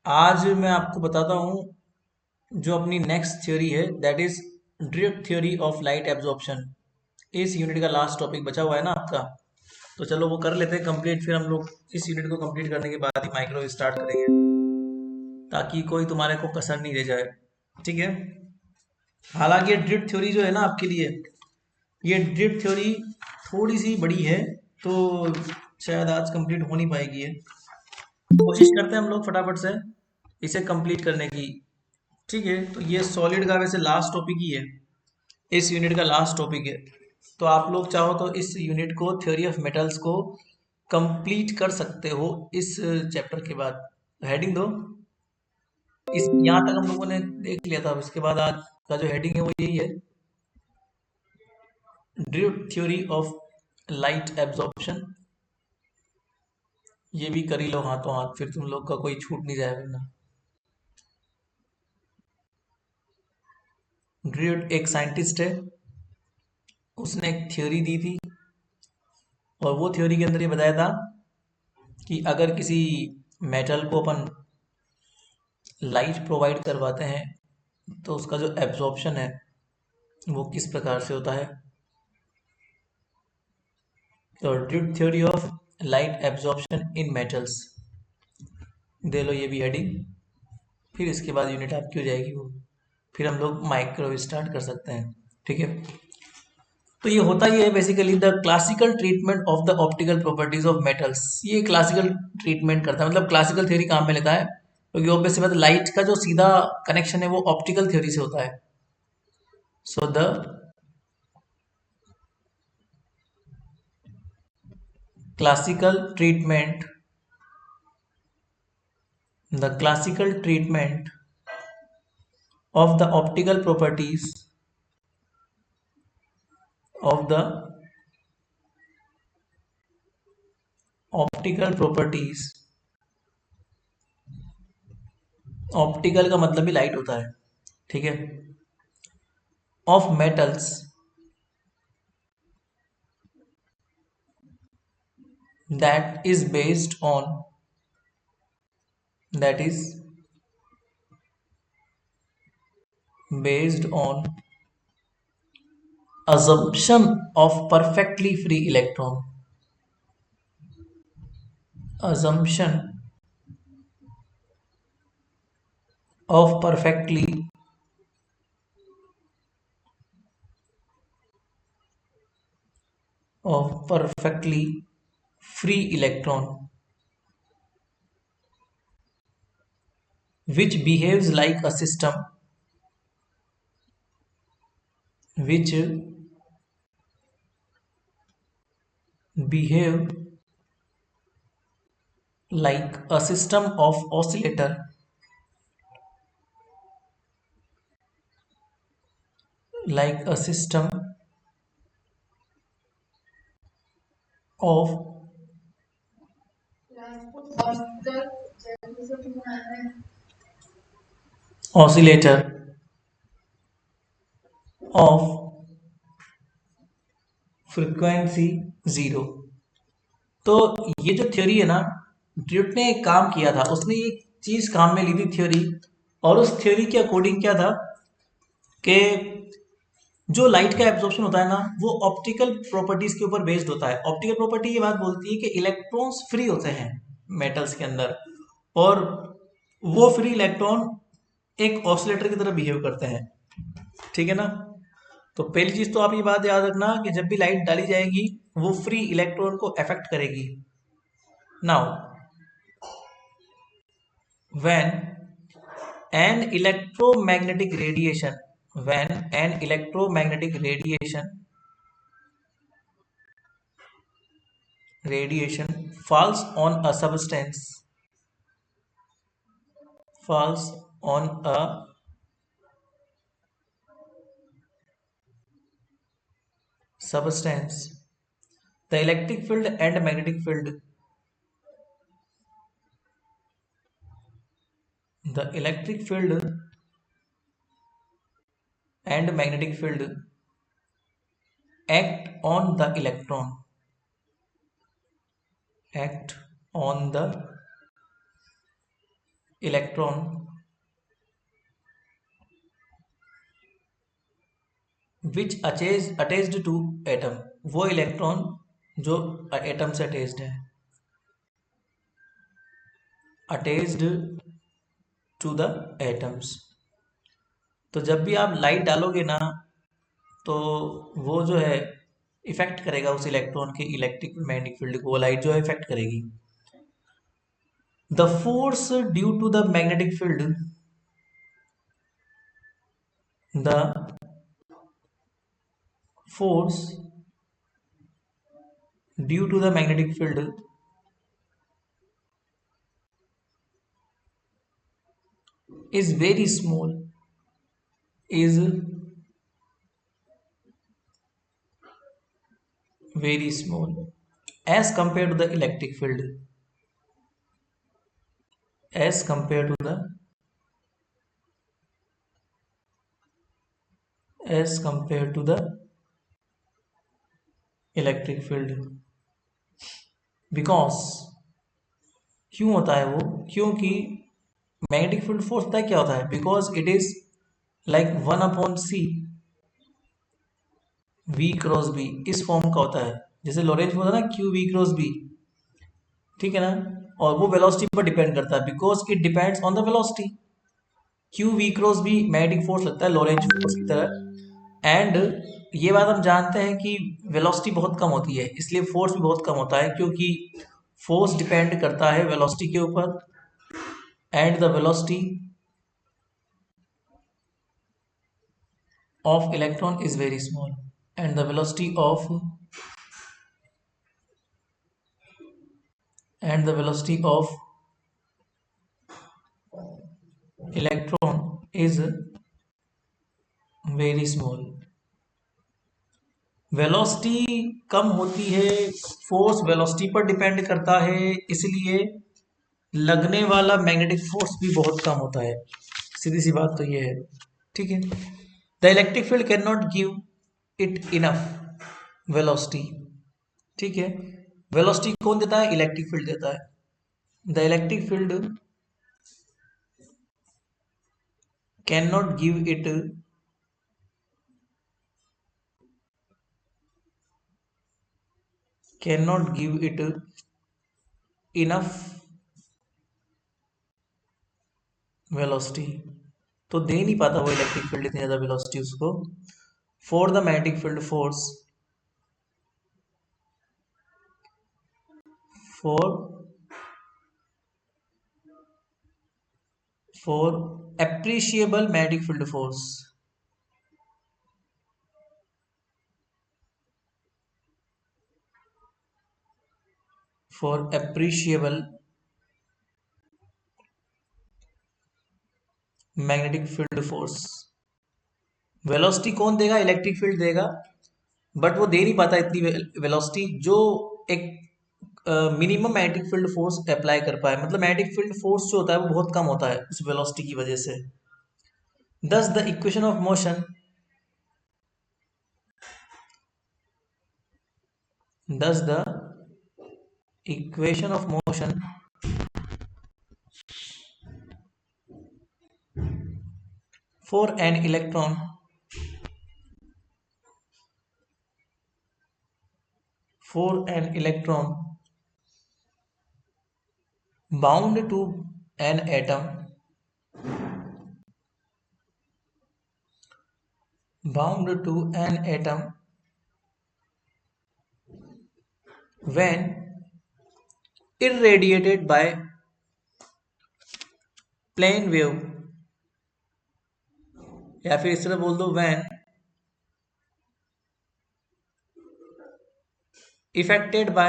आज मैं आपको बताता हूँ जो अपनी नेक्स्ट थ्योरी है, that is drift theory of light absorption. इस यूनिट का लास्ट टॉपिक बचा हुआ है ना आपका, तो चलो वो कर लेते हैं कंप्लीट। फिर हम लोग इस यूनिट को कंप्लीट करने के बाद ही माइक्रो स्टार्ट करेंगे, ताकि कोई तुम्हारे को कसर नहीं रह जाए। ठीक है। हालांकि ये ड्रिफ्ट थ्योरी जो है ना आपके लिए, ये ड्रिफ्ट थ्योरी थोड़ी सी बड़ी है, तो शायद आज कंप्लीट हो नहीं पाएगी ये। कोशिश करते हैं हम लोग फटाफट से इसे कंप्लीट करने की। ठीक है, तो ये सॉलिड का वैसे लास्ट टॉपिक ही है, इस यूनिट का लास्ट टॉपिक है। तो आप लोग चाहो तो इस यूनिट को, थ्योरी ऑफ मेटल्स को कंप्लीट कर सकते हो इस चैप्टर के बाद। हेडिंग दो। इस यहाँ तक हम लोगों ने देख लिया था, उसके बाद आज का जो हेडिंग है वो यही है, drift theory of light absorption. ये भी कर ही लो हाथों हाथ, फिर तुम लोग का कोई छूट नहीं जाए वरना। ड्रिफ्ट एक साइंटिस्ट है, उसने एक थ्योरी दी थी, और वो थ्योरी के अंदर ये बताया था कि अगर किसी मेटल को अपन लाइट प्रोवाइड करवाते हैं तो उसका जो एब्जॉर्प्शन है वो किस प्रकार से होता है। तो drift theory of light absorption in metals, दे लो ये भी हेडिंग। फिर इसके बाद यूनिट आपकी हो जाएगी वो, फिर हम लोग माइक्रो स्टार्ट कर सकते हैं। ठीक है। तो ये होता ही है basically, the classical treatment of the optical properties of metals. ये क्लासिकल ट्रीटमेंट करता है, मतलब क्लासिकल थ्योरी काम में लेता है, क्योंकि ऑब्वियस सी बात है, लाइट का जो सीधा कनेक्शन है वो ऑप्टिकल थ्योरी से होता है। So the classical treatment the classical treatment of the of the optical properties, optical का मतलब भी लाइट होता है, ठीक है, of metals that is based on that is based on assumption of perfectly free electron, assumption of perfectly free electron, which behaves like a system, which behave like a system of like a system of oscillator of frequency zero. तो ये जो theory है ना, duet ने एक काम किया था, उसने ये चीज काम में ली थी थ्योरी, और उस थ्योरी के अकॉर्डिंग क्या था कि जो लाइट का एब्जॉर्प्शन होता है ना, वो ऑप्टिकल प्रॉपर्टीज के ऊपर बेस्ड होता है। ऑप्टिकल प्रॉपर्टी ये बात बोलती है कि इलेक्ट्रॉन्स फ्री होते हैं मेटल्स के अंदर, और वो फ्री इलेक्ट्रॉन एक ऑसिलेटर की तरह बिहेव करते हैं। ठीक है ना। तो पहली चीज तो आप ये बात याद रखना कि जब भी लाइट डाली जाएगी वो फ्री इलेक्ट्रॉन को अफेक्ट करेगी। Now when an electromagnetic radiation when an electromagnetic radiation falls on a falls on a substance, the electric field and magnetic field, the electric field and magnetic field act on the electron, act on the electron which attached to atom, वो electron जो atom से attached है, attached to the atoms. तो जब भी आप light डालोगे ना, तो वो जो है इफेक्ट करेगा उस इलेक्ट्रॉन के इलेक्ट्रिक मैग्नेटिक फील्ड को, वो लाइट जो है इफेक्ट करेगी। The force due to the magnetic field, the force due to the magnetic field is very small, is very small as compared to the electric field, as compared to the, as compared to the electric field, because क्यों होता है वो, क्योंकि magnetic field force होता है, क्या होता है, because it is like 1/c v cross B, इस फॉर्म का होता है, जैसे लॉरेंज होता है ना q v क्रॉस बी, ठीक है ना। और वो वेलोसिटी पर डिपेंड करता है, because it depends on the velocity. Q v cross भी मैग्नेटिक फोर्स लगता है लॉरेंज फोर्स की तरह। एंड ये बात हम जानते हैं कि वेलोसिटी बहुत कम होती है, इसलिए फोर्स भी बहुत कम होता है, क्योंकि फोर्स डिपेंड करता है वेलोसिटी के ऊपर, and the velocity of electron is very small, and the velocity of, and the velocity of electron is very small. Velocity कम होती है, फोर्स वेलोसिटी पर डिपेंड करता है, इसलिए लगने वाला मैग्नेटिक फोर्स भी बहुत कम होता है। सीधी सी बात तो ये है, ठीक है। The electric field can not give it enough velocity, ठीक है। वेलोसिटी कौन देता है, इलेक्ट्रिक फील्ड देता है। The electric field can not give it, can not give it enough velocity, तो दे नहीं पाता वो इलेक्ट्रिक फील्ड इतनी ज्यादा वेलोसिटी उसको, for the magnetic field force, for for appreciable magnetic field force, for appreciable magnetic field force. Velocity कौन देगा, electric field देगा, बट वो दे नहीं पाता इतनी वेलोसिटी जो एक minimum magnetic field force apply कर पाए, मतलब मैग्नेटिक फील्ड फोर्स जो होता है वो बहुत कम होता है उस वेलोसिटी की वजह से। दस the equation of motion, thus the equation of motion for an electron bound to an atom, bound to an atom when irradiated by plane wave, या फिर इस तरह बोल दो when affected by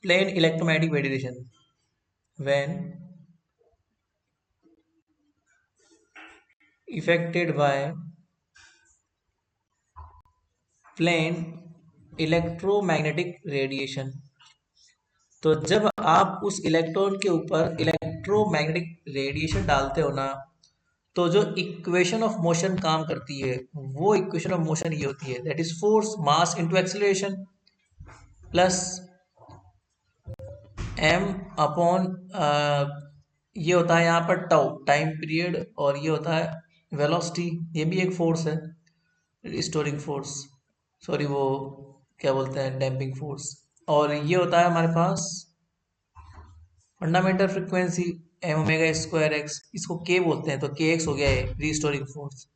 plane electromagnetic radiation, when affected by plane electromagnetic radiation। तो जब आप उस इलेक्ट्रॉन के ऊपर इलेक्ट्रोमैग्नेटिक रेडिएशन डालते हो ना, तो जो इक्वेशन ऑफ मोशन काम करती है, वो इक्वेशन ऑफ मोशन ये होती है, that is force mass into acceleration plus m upon ये होता है यहाँ पर टाउ टाइम पीरियड, और ये होता है वेलोसिटी, ये भी एक फोर्स है, रिस्टोरिंग फोर्स, सॉरी वो क्या बोलते हैं, डैम्पिंग फोर्स। और ये होता है हमारे पास fundamental frequency m omega square x, इसको के बोलते हैं, तो के एक्स हो गया है रिस्टोरिंग फोर्स।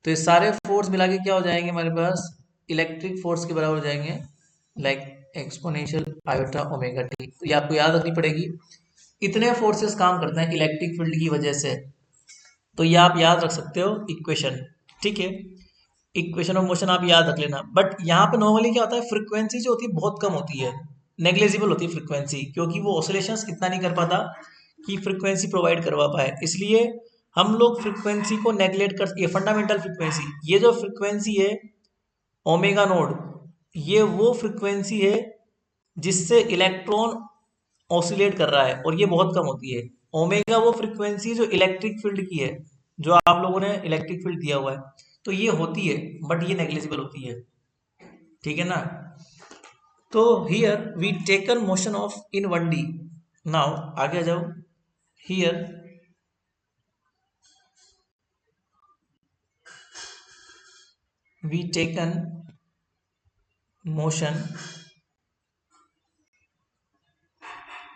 तो ये सारे फोर्स मिला के क्या हो जाएंगे हमारे पास, इलेक्ट्रिक फोर्स के बराबर हो जाएंगे, like exponential iota omega T. तो ये आपको याद रखनी पड़ेगी, इतने फोर्सेस काम करते हैं इलेक्ट्रिक फील्ड की वजह से। तो ये आप याद रख सकते हो इक्वेशन, ठीक है, इक्वेशन ऑफ मोशन आप याद रख लेना। बट यहाँ पे नॉर्मली क्या होता है, फ्रिक्वेंसी जो होती है बहुत कम होती है, नेग्लेजिबल होती है फ्रिक्वेंसी, क्योंकि वो ऑसिलेशंस इतना नहीं कर पाता कि फ्रिक्वेंसी प्रोवाइड करवा पाए, इसलिए हम लोग फ्रिक्वेंसी को नेग्लेक्ट कर, ये फंडामेंटल फ्रिक्वेंसी, ये जो फ्रिक्वेंसी है ओमेगा नोड, ये वो फ्रिक्वेंसी है जिससे इलेक्ट्रॉन ऑसिलेट कर रहा है, और ये बहुत कम होती है। ओमेगा वो फ्रिक्वेंसी जो इलेक्ट्रिक फील्ड की है, जो आप लोगों ने इलेक्ट्रिक फील्ड दिया हुआ है, तो ये होती है, बट ये नेग्लिजिबल होती है, ठीक है ना। तो here we taken motion of in 1D। Now आगे आ जाओ, here we taken motion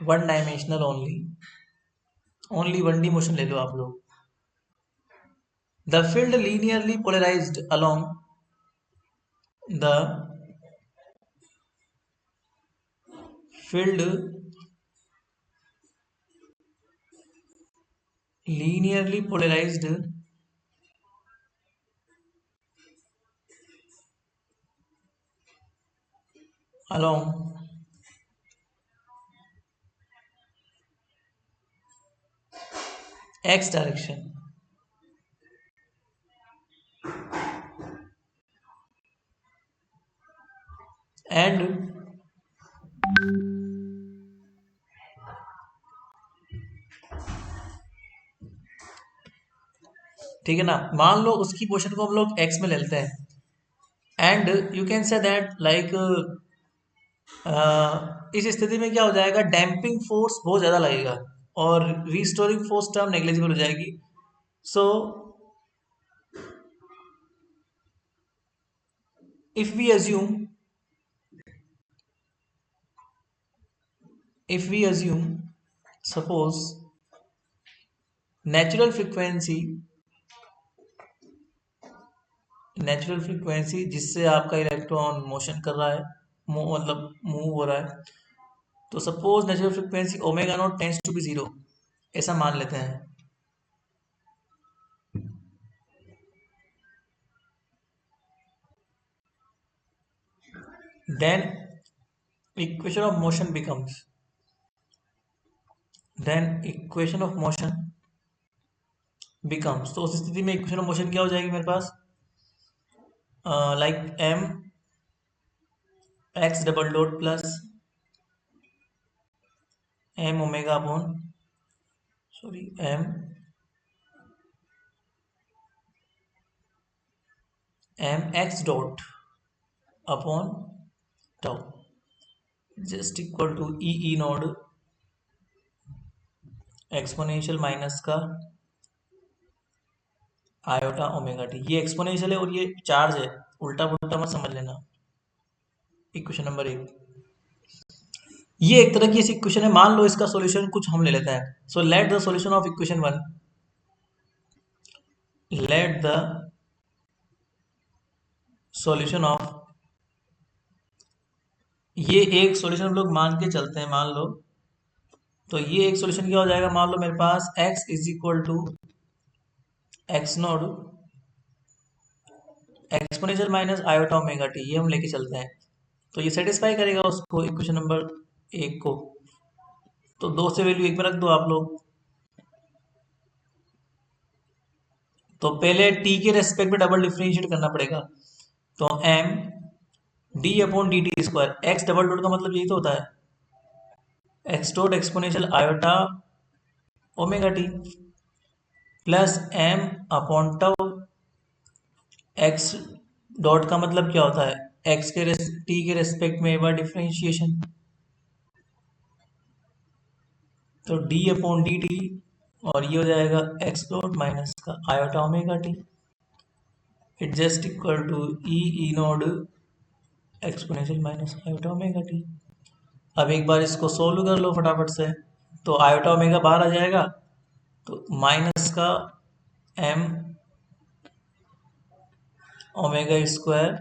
1 dimensional only, only 1D motion ले लो आप लोग। The field linearly polarized along the field linearly polarized along x direction and ठीक है ना, मान लो उसकी पोर्शन को हम लोग x में ले लेते हैं, and you can say that like इस स्थिति में क्या हो जाएगा, डैम्पिंग फोर्स बहुत ज़्यादा लगेगा और रिस्टोरिंग फोर्स टर्म नेग्लिजिबल हो जाएगी। So if we assume suppose natural frequency, जिससे आपका इलेक्ट्रॉन मोशन कर रहा है, मतलब मूव हो रहा है, तो suppose natural frequency omega not tends to be zero, ऐसा मान लेते हैं। Then equation of motion becomes, तो उस स्थिति में इक्वेशन ऑफ मोशन क्या हो जाएगी मेरे पास, like m x double dot plus m omega upon, sorry m x dot upon tau just equal to E naught exponential minus का आयोटा ओमेगा टी। ये एक्सपोनेंशियल है और ये चार्ज है, उल्टा पुल्टा मत समझ लेना। इक्वेशन नंबर 1, ये एक तरह की ऐसी इक्वेशन है, मान लो इसका सॉल्यूशन कुछ हम ले लेते हैं। So let the solution of equation 1, let the solution of, ये एक सॉल्यूशन हम लोग मान के चलते हैं, मान लो, तो ये एक सॉल्यूशन क्या हो जाएगा, मान लो मेरे पास x is equal to x naught exponential minus iota omega t, ये हम लेके चलते हैं, तो ये सेटिस्फाई करेगा उसको, इक्वेशन नंबर 1 को। तो 2 से वैल्यू 1 में रख दो आप लोग। तो पहले t के रेस्पेक्ट में डबल डिफरेंशिएट करना पड़ेगा, तो m D upon d T square, x double dot का मतलब यही तो होता है x dot exponential iota omega T plus m upon tau, x dot का मतलब क्या होता है, एक्स के टी के रेस्पेक्ट में एक बार डिफरेंशिएशन, तो डी अपॉन डी टी, और ये हो जाएगा एक्स डॉट माइनस का iota omega t, it just equal to e naught exponential minus iota omega t. अब एक बार इसको सोल्व कर लो फटाफट से, तो आयोटा ओमेगा बाहर आ जाएगा, तो माइनस का m omega square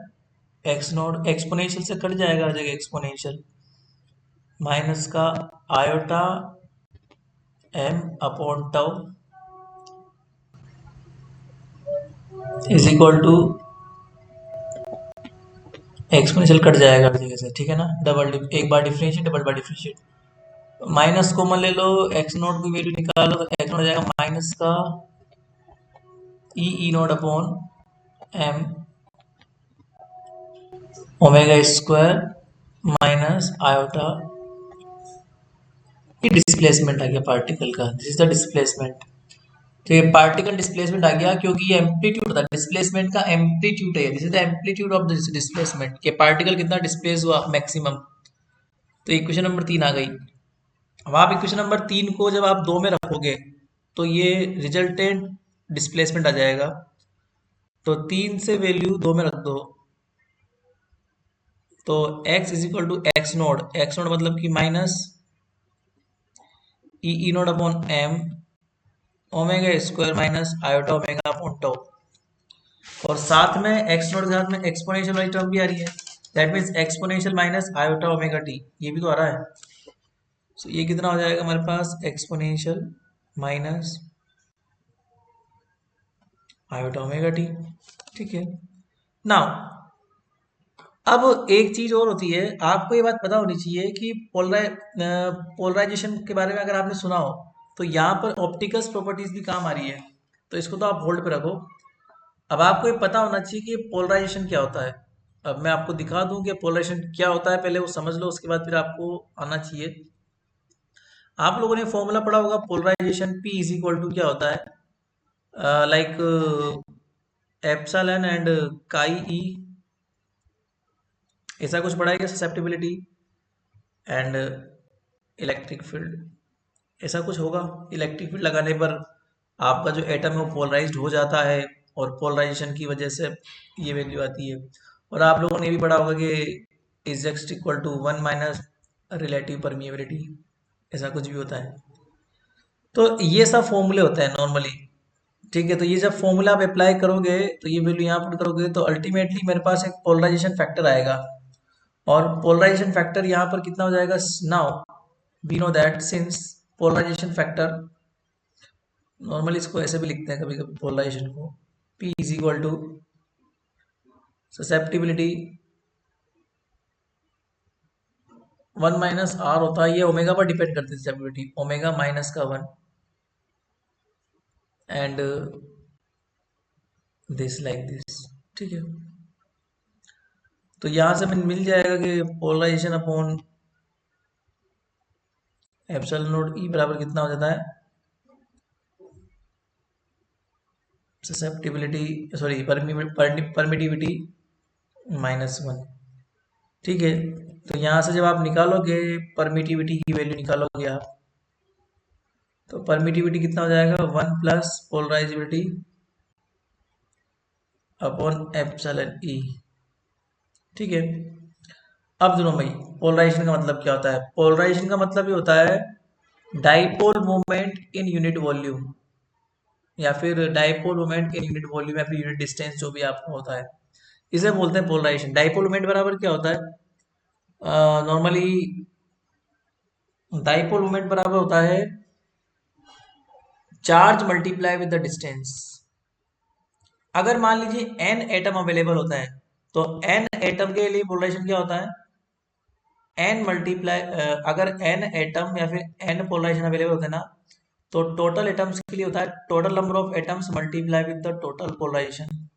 x naught exponential से कट जाएगा, आ जाएगा एक्सपोनेंशियल माइनस का iota m upon tau is equal to exponential cut जाएगा हर जगह से, ठीक है ना। एक बार डिफरेंशिएट, डबल बार डिफरेंशिएट, माइनस कॉमन ले लो, एक्स नोट की वैल्यू निकालो, तो एक्स नोट हो जाएगा माइनस का E naught upon m omega square minus iota, ये डिस्प्लेसमेंट आ गया पार्टिकल का, दिस इज द डिस्प्लेसमेंट। तो ये पार्टिकल डिस्प्लेसमेंट आ गया, क्योंकि ये एम्पलीट्यूड था डिस्प्लेसमेंट का, एम्पलीट्यूड है, this is the amplitude of this displacement, के पार्टिकल कितना डिस्प्लेस हुआ मैक्सिमम। तो इक्वेशन नंबर 3 आ गई। अब आप इक्वेशन नंबर 3 को जब आप 2 में रखोगे तो ये रिजल्टेंट डिस्प्लेसमेंट आ जाएगा। तो 3 से वैल्यू 2 में रख दो, तो x is equal to x naught मतलब कि minus e naught upon m omega square minus iota omega upon tau, और साथ में एक्स नोट के साथ में एक्सपोनेंशियल वाली टर्म भी आ रही है, that means exponential minus iota omega t, ये भी तो आ रहा है। सो ये कितना हो जाएगा हमारे पास, exponential minus iota omega t, ठीक है। नाउ अब एक चीज और होती है, आपको ये बात पता होनी चाहिए कि पोलराइजेशन के बारे में अगर आपने सुना हो, तो यहाँ पर ऑप्टिकल्स प्रॉपर्टीज भी काम आ रही है, तो इसको तो आप होल्ड पे रखो। अब आपको ये पता होना चाहिए कि पोलराइजेशन क्या होता है। अब मैं आपको दिखा दूं कि पोलराइजेशन क्या होता है, पहले वो समझ लो, उसके बाद फिर आपको आना चाहिए। आप लोगों ने फॉर्मूला पढ़ा होगा polarization, P is equal to क्या होता है, लाइक एप्सिलॉन एंड काई ई, ऐसा कुछ पढ़ा है क्या, ससेप्टिबिलिटी एंड इलेक्ट्रिक फील्ड, ऐसा कुछ होगा। इलेक्ट्रिक फील्ड लगाने पर आपका जो एटम है वो पोलराइज्ड हो जाता है, और पोलराइजेशन की वजह से ये वैल्यू आती है। और आप लोगों ने भी पढ़ा होगा कि is x equal to 1 minus relative permeability, ऐसा कुछ भी होता है। तो ये सब फॉर्मूले होते हैं नॉर्मली, ठीक है। तो ये जब फॉर्मूला आप अप्लाई करोगे, तो ये वैल्यू यहाँ पुट करोगे, तो अल्टीमेटली मेरे पास एक पोलराइजेशन फैक्टर आएगा, और पोलराइजेशन फैक्टर यहाँ पर कितना हो जाएगा। Now we know that since polarization factor, normally इसको ऐसे भी लिखते हैं कभी कभी पोलराइजेशन को, P is equal to susceptibility 1 minus R होता है, ये ओमेगा पर डिपेंड करती है ससेप्टिबिलिटी, ओमेगा माइनस का 1 एंड दिस लाइक दिस, ठीक है। तो यहाँ से मिल जाएगा कि पोलराइजेशन अपॉन एप्सिलॉन नोट ई बराबर कितना हो जाता है, ससेप्टिबिलिटी सॉरी परमिटिविटी -1, ठीक है। तो यहाँ से जब आप निकालोगे परमिटिविटी की वैल्यू निकालोगे आप, तो परमिटिविटी कितना हो जाएगा, 1 प्लस पोलराइजिबिलिटी अपॉन एप्सिलॉन ई, ठीक है। अब दोनों भाई, पोलराइजेशन का मतलब क्या होता है। पोलराइजेशन का मतलब ये होता है dipole moment in unit volume, या फिर dipole moment in unit volume, या फिर यूनिट डिस्टेंस, जो भी आपका होता है, इसे बोलते हैं पोलराइजेशन। डाइपोल मोमेंट बराबर क्या होता है, नॉर्मली डाइपोल मोमेंट बराबर होता है charge multiply with the distance. अगर मान लीजिए n एटम अवेलेबल होता है, तो n एटम के लिए पोलराइजेशन क्या होता है, n मल्टीप्लाई, अगर n एटम या फिर n पोलराइजेशन अवेलेबल होता है ना, तो टोटल एटम्स के लिए होता है total number of atoms multiply with the total polarization.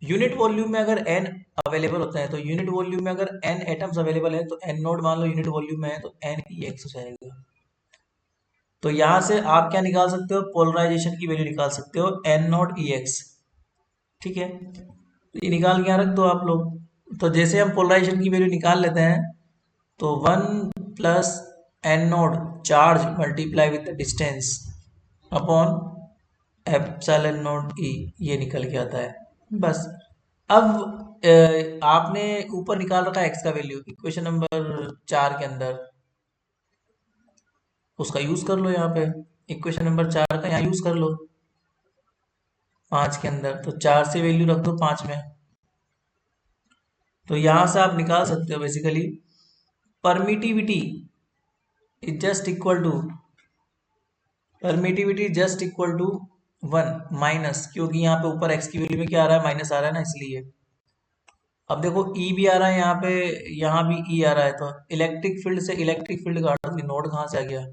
Unit volume में अगर n अवेलेबल होता है, तो यूनिट वॉल्यूम में अगर n एटम्स अवेलेबल है, तो n नोड मान लो यूनिट वॉल्यूम में है, तो n ई एक्स हो जाएगा। तो यहां से आप क्या निकाल सकते हो, पोलराइजेशन की वैल्यू निकाल सकते हो, n नोट ई एक्स, ठीक है। तो ये निकाल के यहाँ रख दो आप लोग। तो जैसे हम पोलराइजेशन की वैल्यू निकाल लेते हैं, तो 1 plus n naught charge multiply with the distance upon epsilon naught e, ये निकल के आता है बस। अब आपने ऊपर निकाल रखा है एक्स का वैल्यू इक्वेशन नंबर 4 के अंदर, उसका यूज कर लो यहाँ पे। इक्वेशन नंबर 4 का यहाँ यूज कर लो 5 के अंदर, तो 4 से वैल्यू रख दो 5 में, तो यहाँ से आप निकाल सकते हो basically permittivity is just equal to, permittivity just equal to 1 minus, क्योंकि यहाँ पे ऊपर एक्स की वैल्यू में क्या आ रहा है, माइनस आ रहा है ना, इसलिए। अब देखो ई भी आ रहा है यहाँ पे, यहाँ भी ई आ रहा है, तो इलेक्ट्रिक फील्ड से इलेक्ट्रिक फील्ड काट दी, नोड कहाँ से आ गया,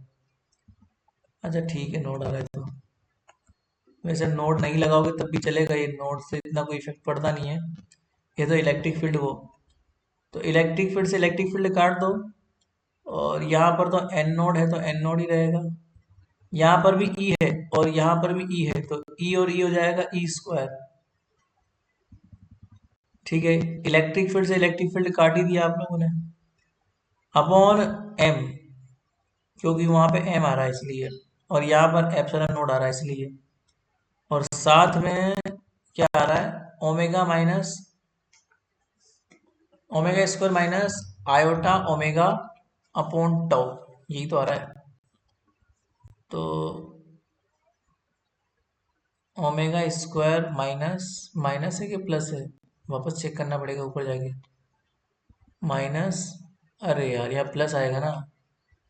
अच्छा ठीक है नोड आ रहा है, तो वैसे नोड नहीं लगाओगे तब भी चलेगा, ये नोड से इतना कोई इफेक्ट पड़ता नहीं है, ये तो इलेक्ट्रिक फील्ड वो, तो इलेक्ट्रिक फील्ड से इलेक्ट्रिक फील्ड काट दो, और यहाँ पर तो एन नोड है तो एन नोड ही रहेगा, यहाँ पर भी ई है और यहाँ पर भी ई है, तो ई और ई हो जाएगा ई स्क्वायर, ठीक है। इलेक्ट्रिक फील्ड से इलेक्ट्रिक फील्ड काट ही दिया आप लोगों ने, अपॉन एम, क्योंकि वहां पे एम आ रहा है इसलिए, और यहाँ पर एप्सिलॉन नोड आ रहा है इसलिए, और साथ में क्या आ रहा है, omega minus omega square minus iota omega upon tau, यही तो आ रहा है। तो ओमेगा स्क्वायर माइनस, माइनस है कि प्लस है, वापस चेक करना पड़ेगा ऊपर जाके, माइनस, अरे यार यहाँ प्लस आएगा ना,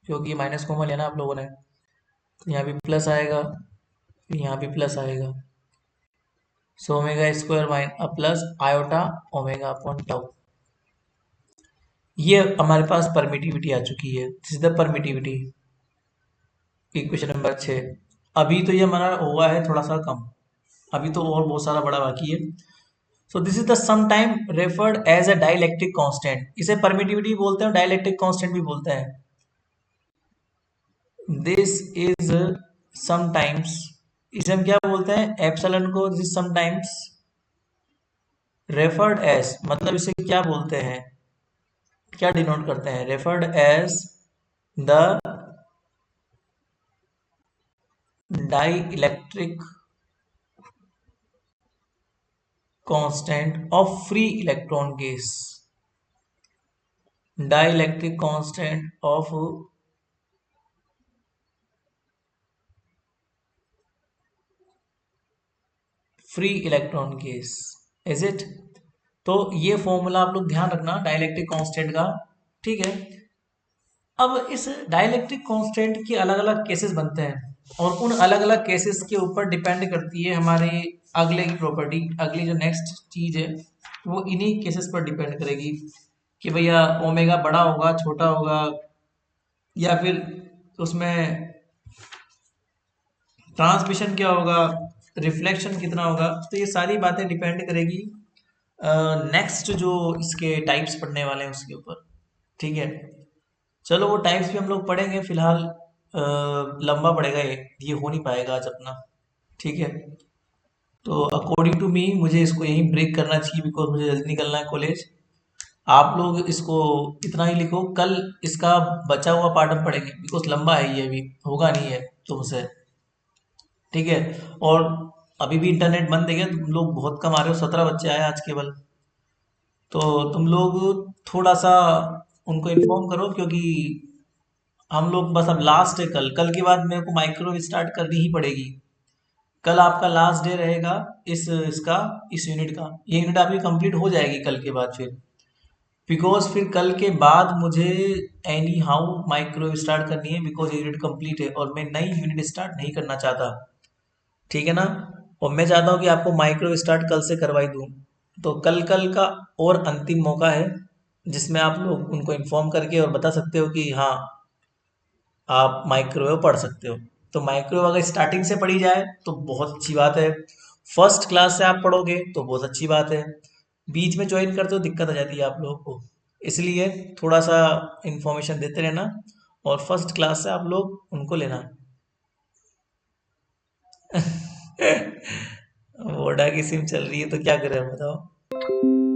क्योंकि माइनस कॉमन लिया ना आप लोगों ने, तो यहाँ भी प्लस आएगा, फिर यहाँ भी प्लस आएगा, so omega square mine plus iota omega upon tau, ये हमारे पास परमिटिविटी आ चुकी है, this is the permittivity, equation number 6। अभी तो ये हमारा हुआ है थोड़ा सा कम, अभी तो और बहुत सारा बड़ा बाकी है। So this is the sometime referred as a dielectric constant, इसे परमिटिविटी बोलते हैं, डाइलेक्ट्रिक कांस्टेंट भी बोलते हैं। दिस इज समटाइम्स, इसे हम क्या बोलते हैं, एप्सिलॉन को दिस समटाइम्स रेफर्ड एज, मतलब इसे क्या बोलते हैं, क्या डिनोट करते हैं, referred as the dielectric constant of free electron case, dielectric constant of free electron case, is it. तो ये फॉर्मूला आप लोग ध्यान रखना डाइलेक्ट्रिक कांस्टेंट का, ठीक है। अब इस डाइलेक्ट्रिक कांस्टेंट के अलग अलग केसेस बनते हैं, और उन अलग अलग केसेस के ऊपर डिपेंड करती है हमारे अगले की प्रॉपर्टी, अगली जो नेक्स्ट चीज है वो इन्हीं केसेस पर डिपेंड करेगी, कि भैया ओमेगा बड़ा होगा छोटा होगा, या फिर उसमें ट्रांसमिशन क्या होगा, रिफ्लेक्शन कितना होगा, तो ये सारी बातें डिपेंड करेगी नेक्स्ट जो इसके टाइप्स पढ़ने वाले हैं उसके ऊपर, ठीक है। चलो वो टाइप्स भी हम लोग पढ़ेंगे, फिलहाल लंबा पड़ेगा, ये हो नहीं पाएगा आज अपना, ठीक है। तो अकॉर्डिंग टू मी मुझे इसको यहीं ब्रेक करना चाहिए, बिकॉज मुझे जल्दी निकलना है कॉलेज। आप लोग इसको इतना ही लिखो, कल इसका बचा हुआ पार्ट हम पढ़ेंगे, बिकॉज लंबा है ये, अभी होगा नहीं है तुमसे, ठीक है। और अभी भी इंटरनेट बंद है क्या, तुम लोग बहुत कम आ रहे हो, 17 बच्चे आए आज केवल, तो तुम लोग थोड़ा सा उनको इन्फॉर्म करो, क्योंकि हम लोग बस अब लास्ट है, कल कल के बाद मेरे को माइक्रो स्टार्ट करनी ही पड़ेगी, कल आपका लास्ट डे रहेगा इसका, इस यूनिट का, ये यूनिट आपकी कंप्लीट हो जाएगी कल के बाद, फिर बिकॉज फिर कल के बाद मुझे एनी हाउ माइक्रो स्टार्ट करनी है, बिकॉज यूनिट कंप्लीट है और मैं नई यूनिट स्टार्ट नहीं करना चाहता, ठीक है ना। और मैं चाहता हूँ कि आपको माइक्रो स्टार्ट कल से करवाई दूँ, तो कल कल का और अंतिम मौका है, जिसमें आप लोग उनको इन्फॉर्म करके और बता सकते हो कि हाँ आप माइक्रोवेव पढ़ सकते हो। तो माइक्रोवेव अगर स्टार्टिंग से पढ़ी जाए तो बहुत अच्छी बात है, फर्स्ट क्लास से आप पढ़ोगे तो बहुत अच्छी बात है, बीच में ज्वाइन करते हो दिक्कत आ जाती है आप लोगों को, इसलिए थोड़ा सा इंफॉर्मेशन देते रहना, और फर्स्ट क्लास से आप लोग उनको लेना। वोडा की सिम चल रही है तो क्या करें बताओ।